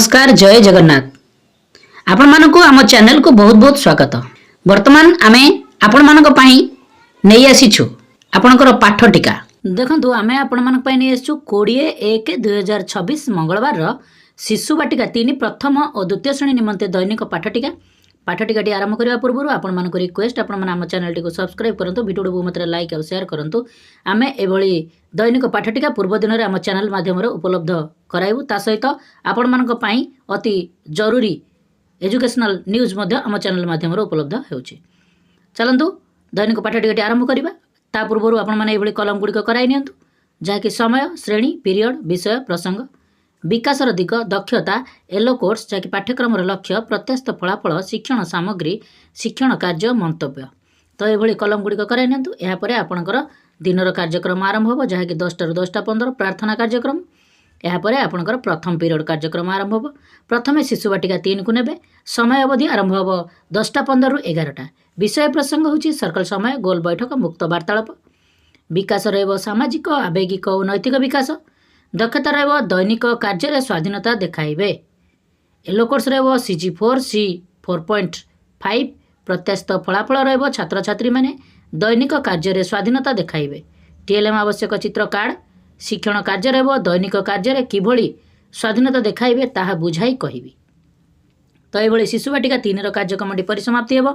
नमस्कार जय जगन्नाथ आपण मानक आम चैनल को बहुत बहुत स्वागत। वर्तमान आमे आपण मानक पई नै आसीछु आपणकर पाठ टीका देखंतु आमे आपण मानक पई नै आसीछु 20/1/2026 मंगलवार रो शिशु बाटिका 3 प्रथम और द्वितीय श्रेणी निमंते दैनिक पाठ टीकाटी आरंभ करबा पूर्व आपण मानक रिक्वेस्ट आपण मन आम चैनल टी को सब्सक्राइब करंतु वीडियो को मत लाइक और शेयर करंतु आमे एभली दैनिक पाठ टीका पूर्व दिन रे आम चैनल माध्यम रे उपलब्ध कराइबु ता सहित आपण मानक पई अति जरूरी एजुकेशनल न्यूज मध्य आम चैनल माध्यम रे उपलब्ध हेउची। चलंतु दैनिक पाठ टीकाटी आरंभ करबा ता पूर्व आपण माने एभली कलम गुडी को कराइ नियंतु जाकि समय श्रेणी पीरियड विषय प्रसंग विकासर दिग दक्षता येलो कोर्स जहाँकि पाठ्यक्रम लक्ष्य प्रत्यास्थ फलाफल शिक्षण सामग्री शिक्षण कार्य मंतव्य तो ये कलम गुड़िक कराइ नियंतु यापर आपणकर दिनर कार्यक्रम आरंभ हो जहाँकि 10 ରୁ 10:15 प्रार्थना कार्यक्रम यापर आपणकर प्रथम पीरियड कार्यक्रम आरंभ हो। प्रथम शिशु बाटिका 3 को नेबे समय अवधि आरंभ हो 10:15 ରୁ 11टा विषय प्रसंग होची सर्कल समय गोल बैठक मुक्त वार्तालाप विकास रहिबो सामाजिक आवेगिक और नैतिक विकास दक्षता रहिबो दैनिक कार्य स्वाधीनता देखाइबे येलो कोर्स रहिबो CG4 C 4.5 प्रत्यास्थ फलाफल रहिबो छात्र छात्री माने दैनिक कार्य स्वाधीनता देखाइबे TLM आवश्यक चित्र कार्ड शिक्षण कार्य रहिबो दैनिक कार्य किभली स्वाधीनता देखाइबे ताहा बुझाई कहिबी। तो ये शिशु बाटिका 3 रो कार्यक्रम परिसमाप्ति हेबो।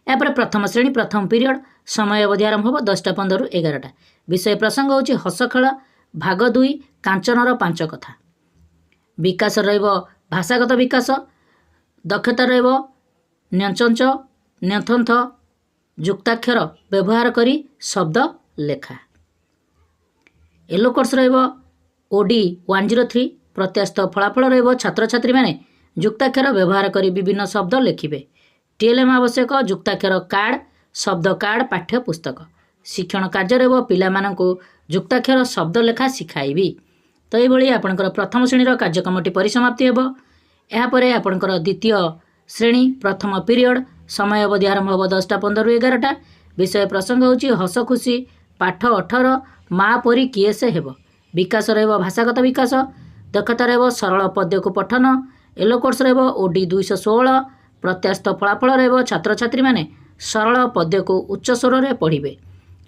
यापर प्रथम श्रेणी प्रथम पीरियड समय अवधि आरंभ हो 10:15 ରୁ 11टा विषय प्रसंग होची हस खेल भाग 2 कांचनर 5 कथा विकास रहिबो भाषागत विकास दक्षता रहिबो न्यचंच न्यथंथ युक्ताक्षर व्यवहार करी शब्द लेखा येलो कोर्स रहिबो OD 103 प्रत्यास्थ फलाफल रहिबो छात्र छात्री माने युक्ताक्षर व्यवहार करी विभिन्न शब्द लेखिबे TLM आवश्यक युक्ताक्षर कार्ड शब्द कार्ड पाठ्य पुस्तक शिक्षण कार्य रहिबो पिला मानकु युक्ताक्षर शब्द लेखा शिखाइबी। तो ये आपणकर प्रथम श्रेणी कार्यक्रम परिसमाप्ति हेबो। यापर आपणकर द्वितीय श्रेणी प्रथम पीरियड समय अवधि आरंभ हो 10:15 ରୁ 11टा विषय प्रसंग होची हस खुशी पाठ 18 माँ परी किए से हेबो विकास रहिबो भाषागत विकास दक्षता रहिबो सरल पद्य को पठन येलो कोर्स रहिबो OD 216 प्रत्यास्थ फलाफल रहिबो छात्र छात्री माने सरल पद्य को उच्च स्वर रे पढ़िबे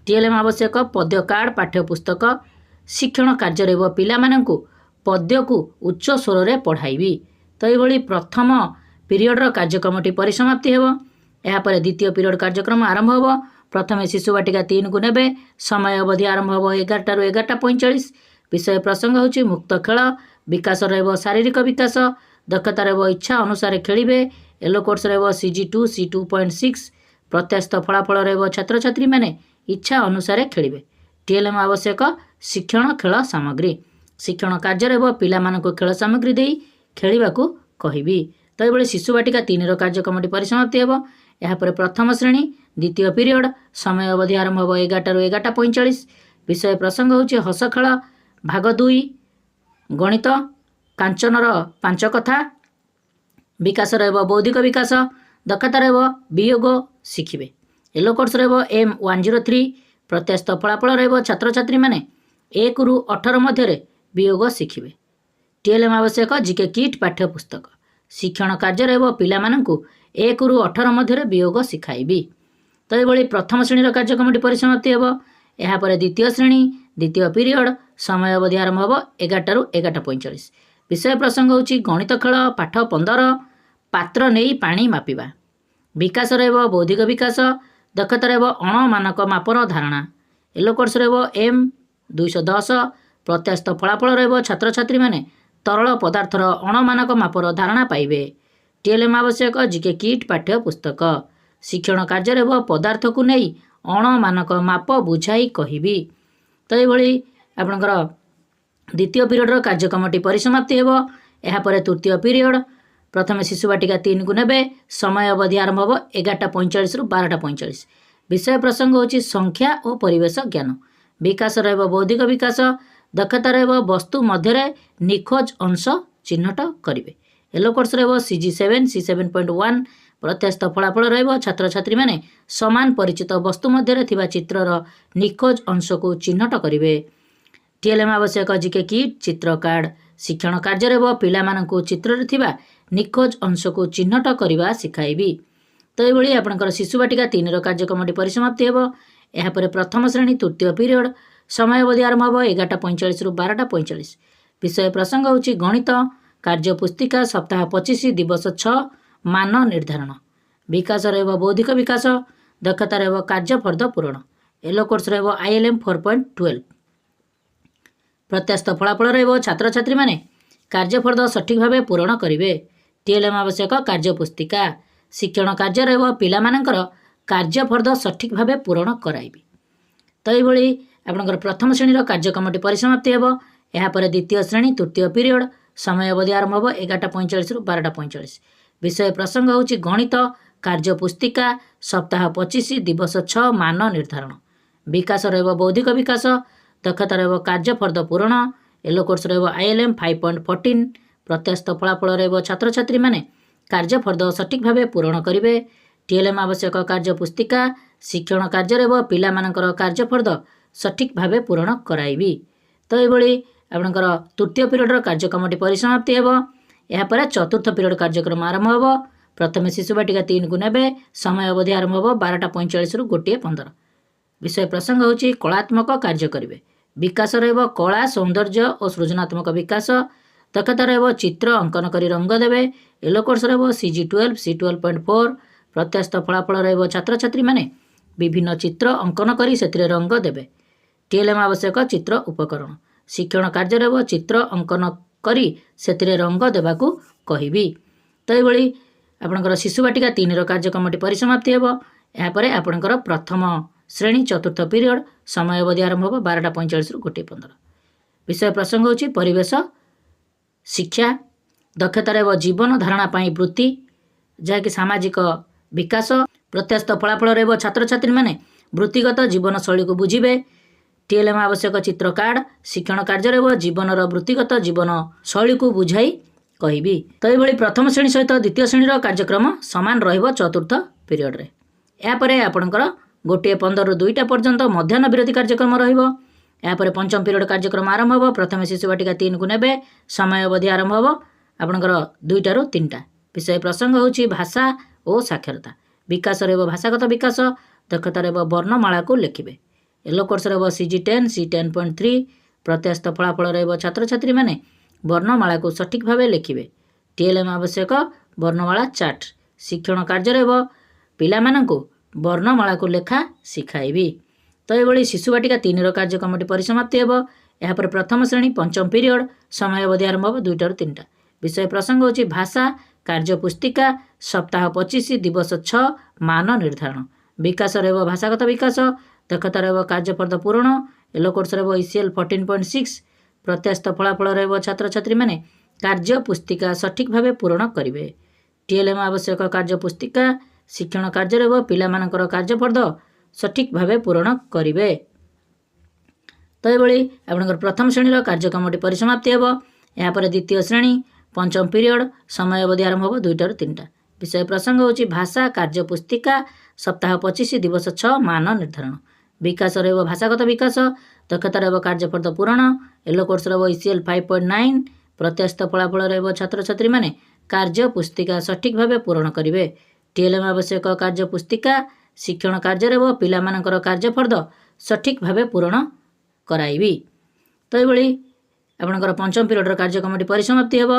TLM आवश्यक पद्य कार्ड पाठ्य पुस्तक शिक्षण कार्य रहिबो पिला माननकु पद्य को उच्च स्वर रे पढ़ाइबी। तो ये प्रथम पीरियड रो कार्यक्रम परिसमाप्ति हेबो। यापर द्वितीय पीरियड कार्यक्रम आरंभ हो प्रथम शिशु बाटिका 3 को नेबे समय अवधि आरंभ हो 11 ରୁ 11:45 विषय प्रसंग होची मुक्त खेल विकास रहिबो शारीरिक विकास दक्षता रहिबो इच्छा अनुसार खेलिबे येलो कोर्स रहिबो CG2 C 2.6 प्रत्यास्थ फलाफल रहिबो छात्र छात्री माने इच्छा अनुसार खेलिबे TLM आवश्यक शिक्षण खेल सामग्री शिक्षण कार्य रहिबो पिला मानकु खेल सामग्री देई खेलिबाकू कहिबी। तो ये शिशु बाटिका 3 रो कार्यक्रम परिसमाप्ति हेबो। यापर प्रथम श्रेणी द्वितीय पीरियड समय अवधि आरंभ हो 11 ରୁ 11:45 विषय प्रसंग होची हस खेल भाग 2 गणित कांचनर 5 कथा विकास रहिबो बौद्धिक विकास दक्षता रहिबो वियोग शिखिबे येलो कोर्स रहिबो M 103 प्रत्यास्थ फलाफल रहिबो छात्र छात्री माने 1 ରୁ 18 मध्य वियोग शिखिबे TLM आवश्यक GK किट पाठ्य पुस्तक शिक्षण कार्य रहिबो पिला माननकु 1 ରୁ 18 मध्य वियोग शिखाइबी। तो ये प्रथम श्रेणी कार्यक्रम परिसमाप्ति हेबो। यापर द्वितीय श्रेणी द्वितीय पीरियड समय अवधि आरंभ हो 11 ରୁ 11:45 विषय प्रसंग होची गणित खेल पाठ 15 पात्र नेई पानी मापिबा विकास रहिबो बौद्धिक विकास दक्षता रहिबो अण मानक मापर धारणा येलो कोर्स रहिबो M 210 प्रत्यास्थ फलाफल रहिबो छात्र छात्री माने तरल पदार्थर अण मानक मापर धारणा पाइबे TLM आवश्यक GK किट पाठ्य पुस्तक शिक्षण कार्य रहिबो पदार्थ को नहीं अण मानक माप बुझाई कहिबी। तो ये आपणकर द्वितीय पीरियड रो कार्यक्रम परिसमाप्ति हेबो। यापर तृतीय पीरियड प्रथम शिशु बाटिका 3 को नेबे समय अवधि आरंभ हो 11:45 ରୁ 12:45 विषय प्रसंग होची संख्या और परिवेश ज्ञान विकास रहिबो बौद्धिक विकास दक्षता रहिबो वस्तु मध्य निखोज अंश चिन्हट करिवे येलो कोर्स रहिबो CG7 C 7.1 प्रत्यास्थ फलाफल रहिबो छात्र छात्री माने समान परिचित वस्तु मध्य थिबा चित्रर निखोज अंश को चिन्हट करिवे TLM आवश्यक जीके किट चित्र कार्ड शिक्षण कार्य रहब पिलामानंकु चित्र थिबा निखोज अंश को चिन्हट करने शिखाइबी। तो ये आपंकर शिशु बाटिका 3 कार्यक्रमटी परिसमाप्ति हेब। यापर प्रथम श्रेणी तृतीय पीरियड समय अवधि आरंभ हो 11:45 रु 12:45। विषय प्रसंग होची गणित कार्य पुस्तिका सप्ताह 25 दिवस 6 मान निर्धारण। विकास रहब बौद्धिक विकास दक्षता रहब कार्य फर्द पूरण। येलो कोर्स रहब ILM 4.12। प्रत्यास्थ फलाफल रहब छात्र छात्री माने कार्य फर्द सठिक भाव पूरण करेंगे। TLM आवश्यक कार्य पुस्तिका शिक्षण कार्य रहब पिलामानंकर कार्य फर्द सठिक भाव पूरण कराइबी। तो ये आपंकर प्रथम श्रेणी कार्यक्रमटी परिसमाप्ति हेब। यापर द्वितीय श्रेणी तृतीय पीरियड समय अवधि आरंभ हो 11:45 रु 12:45। विषय प्रसंग होची गणित कार्य पुस्तिका सप्ताह 25 दिवस 6 मान निर्धारण। विकास रहब बौद्धिक विकास दक्षता रहब कार्य फर्द पूरण। येलो कोर्स रहब ILM 5.14। प्रत्यास्थ फलाफल रहब छात्र छात्री माने कार्य फर्द सठिक भाव पूरण करेंगे। TLM आवश्यक कार्य पुस्तिका शिक्षण कार्य रहब पिलामानंकर कार्य फर्द सठिक भाव पूरण कराइबी। तो ये आपंकर तृतीय पीरियड कार्यक्रमटी परिसमाप्ति हेब। यापर चतुर्थ पीरियड कार्यक्रम आरंभ हो। प्रथम शिशु बाटिका 3 को नेबे समय अवधि आरंभ हो 12:45 रु 1:15। विषय प्रसंग होची कलात्मक कार्य करेंगे। विकास रहब कला सौंदर्य और सृजनात्मक विकास दक्षता रहब चित्र अंकन करी रंग देवे। येलो कोर्स रहब CG12 C12.4। प्रत्यास्थ फलाफल रहब छात्र छात्री माने विभिन्न चित्र अंकन करी सेतिरे रंग देवे। TLM आवश्यक चित्र उपकरण शिक्षण कार्य रहब चित्र अंकन करी सेतिरे रंग देबाकू कहिबी। तो ये आपंकर शिशु बाटिका 3 कार्यक्रमटी परिसमाप्ति हेब। यापर आपंकर प्रथम श्रेणी चतुर्थ पीरियड समय अवधि आरंभ हो 12:45 रु 1:15। विषय प्रसंग होची परिवेश शिक्षा दक्षता रहब जीवन धारणा पाई वृत्ति जहाँकि सामाजिक विकास। प्रत्यास्थ फलाफल रहब छात्र छात्री माने वृत्तिगत जीवन शैली को बुझिबे। TLM आवश्यक चित्र कार्ड शिक्षण कार्य रहब जीवन वृत्तिगत जीवन शैली को बुझाई कहिबी। तो ये प्रथम श्रेणी सहित द्वितीय श्रेणी कार्यक्रम सामान रहिब चतुर्थ पीरियड रे। यापर आपणकर 1:15 रु 2टा पर्यंत मध्याह्न विरति कार्यक्रम रहिब। यापर पंचम पीरियड कार्यक्रम आरंभ हो। प्रथम शिशु बाटिका 3 को नेबे समय अवधि आरंभ हो आपणकर 2टा रु 3टा। विषय प्रसंग होची भाषा और साक्षरता। विकास रहब भाषागत विकास दक्षता रहब वर्णमाला को लिखिबे। येलो कोर्स रहब CG10 C10.3। प्रत्यास्थ फलाफल रहब छात्र छात्री माने वर्णमाला को सठिक भाव लिखिबे। TLM आवश्यक वर्णमाला चार्ट शिक्षण कार्य रहब पिलामानंकु वर्णमाला को लेखा शिखाइबी। तो ये शिशु बाटिका 3 कार्यक्रमटी परिसमाप्ति हेब। यापर प्रथम श्रेणी पंचम पीरियड समय अवधि आरंभ हो 2टा रु 3टा। विषय प्रसंग होची भाषा कार्य पुस्तिका सप्ताह 25 दिवस 6 मान निर्धारण। विकास रहब भाषागत विकास दक्षता रहब कार्य फर्द पूरण। येलो कोर्स रहब ECL 14.6। प्रत्यास्थ फलाफल रहब छात्र छात्री माने कार्य पुस्तिका सठिक भाव पूरण करेंगे। TLM आवश्यक कार्य पुस्तिका शिक्षण कार्य रहब पिलामानंकर कार्य फर्द सठिक भाव पूरण करेंगे। तो ये आपंकर प्रथम श्रेणी कार्यक्रमटी परिसमाप्ति हेब। यापर द्वितीय श्रेणी पंचम पीरियड समय अवधि आरंभ हो 2टा रु 3टा। विषय प्रसंग होची भाषा कार्य पुस्तिका सप्ताह 25 दिवस 6 मान निर्धारण। विकास रहब भाषागत विकास दक्षता रहब कार्य फर्द पूरण। येलो कोर्स रहब ECL 5.9। प्रत्यास्थ फलाफल रहब छात्र छात्री माने कार्य पुस्तिका सठिक भाव पूरण करेंगे। TLM आवश्यक कार्य पुस्तिका शिक्षण कार्य रहब पिलामानंकर कार्य फर्द सठिक भाव पूरण कराइबी। तो ये आपंकर पंचम पीरियड कार्यक्रमटी परिसमाप्ति हेब।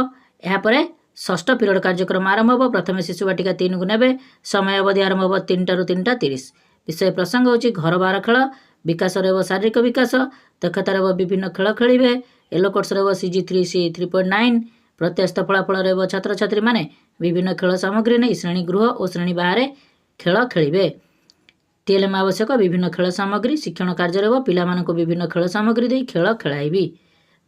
यापर षष्ठ पीरियड कार्यक्रम आरंभ हो। प्रथम शिशु बाटिका 3 को नेबे समय अवधि आरंभ हो 3टा रु 3:30। विषय प्रसंग होची घर बार खेल विकास रहब शारीरिक विकास दक्षता रहब विभिन्न खेल खेलिबे। येलो कोर्स रहब CG3 C3.9। प्रत्यास्थ फलाफल रहब छात्र छात्री माने विभिन्न खेल सामग्री नहीं श्रेणी गृह और श्रेणी बाहर खेल खेलिबे। TLM आवश्यक विभिन्न खेल सामग्री शिक्षण कार्य रहब पिलामानंको विभिन्न खेल सामग्री दे खेल खेलाइबी।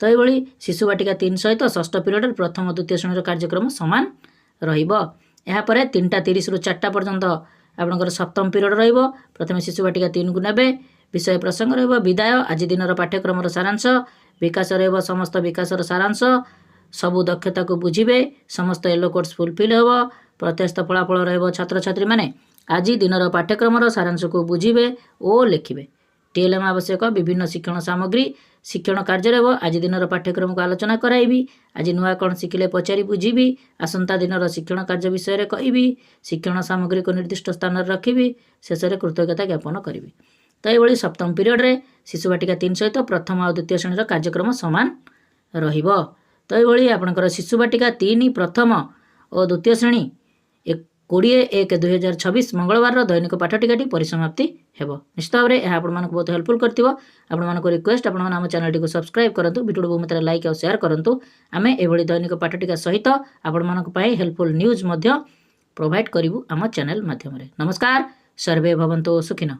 तो ये शिशु बाटिका 3 सहित षष्ठ पीरियड प्रथम द्वितीय श्रेणी कार्यक्रम सामान रहिब। यापर 3:30 रु 4टा पर्यंत आपंकर सप्तम पीरियड रहिब। प्रथम शिशु बाटिका 3 को नेबे विषय प्रसंग रहब विदाय आज दिन पाठ्यक्रम सारांश। विकास रहब समस्त विकास सारांश सबु दक्षता को बुझिबे समस्त येलो कोर्स फुलफिल हेब। प्रत्यास्थ फलाफल रहब छात्र छात्री माने आज दिन पाठ्यक्रम सारांश को बुझिबे और लिखिबे। TLM आवश्यक विभिन्न शिक्षण सामग्री शिक्षण कार्य आज दिन पाठ्यक्रम को आलोचना कराइबी आज नुआ कौन शिखिले पचारि बुझीबी आसंता दिन शिक्षण कार्य विषय कहबी शिक्षण सामग्री को निर्दिष्ट स्थान रखी शेष में कृतज्ञता ज्ञापन करी। तो ये सप्तम पीरियड रे शिशु बाटिका 3 सहित प्रथम और द्वितीय श्रेणी कार्यक्रम सामान रहिबो। तो ये आपणकर शिशु बाटिका 3 प्रथम और द्वितीय श्रेणी 20/1/2026 मंगलवार दैनिक पाठटिकाटी परिसमाप्ति हेबो। निश्चित भाव में आप बहुत हेल्पफुल करथिबो। आपण रिक्वेस्ट आपण आम चैनल को सब्सक्राइब करंतु वीडियो बहुत मात्रा लाइक और शेयर करंतु आमे एभली दैनिक पाठटिका सहित आपण मानक पई हेल्पफुल न्यूज मध्य प्रोवाइड करिवु आम चैनल माध्यम रे। नमस्कार, सर्वे भवन्तु सुखिनो।